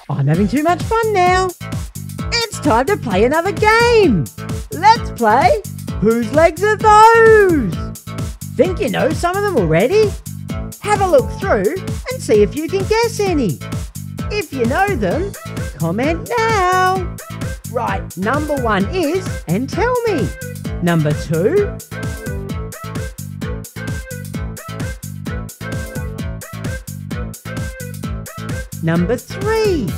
I'm having too much fun now. It's time to play another game. Let's play Whose Legs Are Those? Think you know some of them already? Have a look through and see if you can guess any. If you know them, comment now. Right, number 1 is And Tell Me. Number 2. Number 3.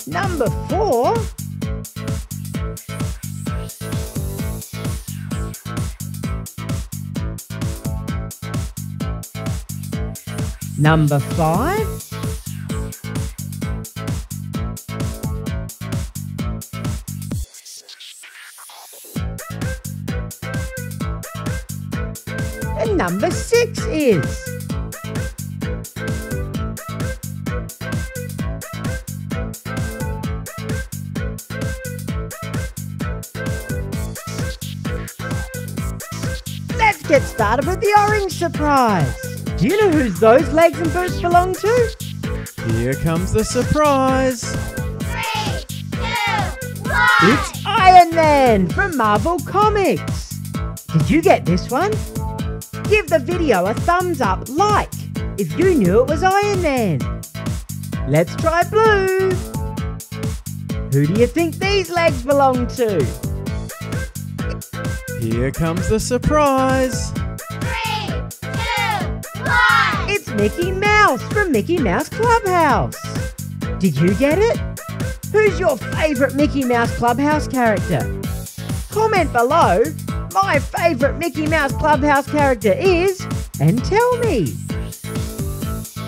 Number 4. Number 5. And number 6 is Let's get started with the orange surprise. Do you know whose those legs and boots belong to? Here comes the surprise. 3, 2, 1. It's Iron Man from Marvel Comics. Did you get this one? Give the video a thumbs up like if you knew it was Iron Man. Let's try blue. Who do you think these legs belong to? Here comes the surprise. 3, 2, 1. It's Mickey Mouse from Mickey Mouse Clubhouse. Did you get it? Who's your favourite Mickey Mouse Clubhouse character? Comment below. My favourite Mickey Mouse Clubhouse character is And Tell Me.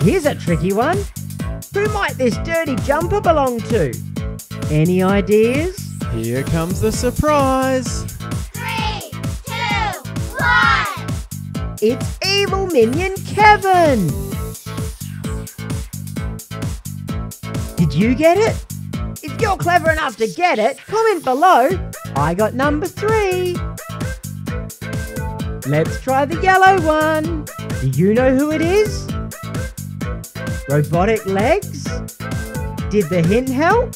Here's a tricky one. Who might this dirty jumper belong to? Any ideas? Here comes the surprise. 3, 2, 1. It's evil minion Kevin. Did you get it? If you're clever enough to get it, comment below. I got number 3. Let's try the yellow one. Do you know who it is? Robotic legs? Did the hint help?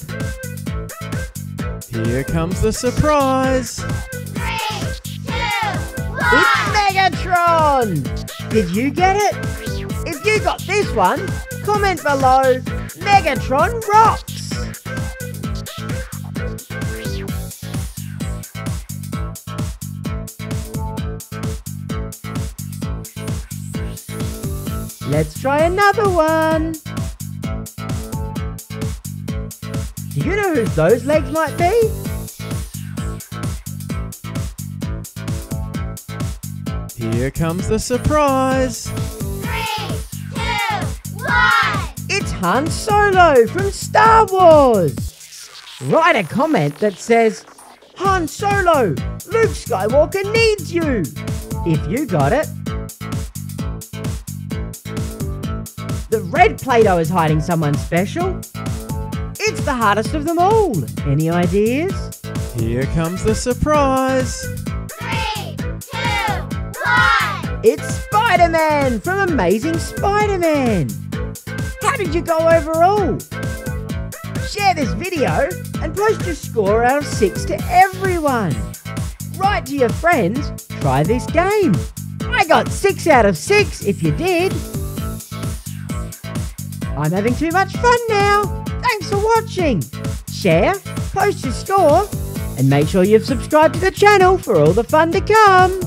Here comes the surprise. 3, 2, 1. It's Megatron! Did you get it? If you got this one, comment below. Megatron rocks! Let's try another one. Do you know whose those legs might be? Here comes the surprise. 3, 2, 1. It's Han Solo from Star Wars. Write a comment that says, Han Solo, Luke Skywalker needs you. If you got it. The red Play-Doh is hiding someone special. It's the hardest of them all. Any ideas? Here comes the surprise. 3, 2, 1. It's Spider-Man from Amazing Spider-Man. How did you go overall? Share this video and post your score out of 6 to everyone. Write to your friends, try this game. I got 6 out of 6 if you did. I'm having too much fun now. Thanks for watching. Share, post your score, and make sure you've subscribed to the channel for all the fun to come.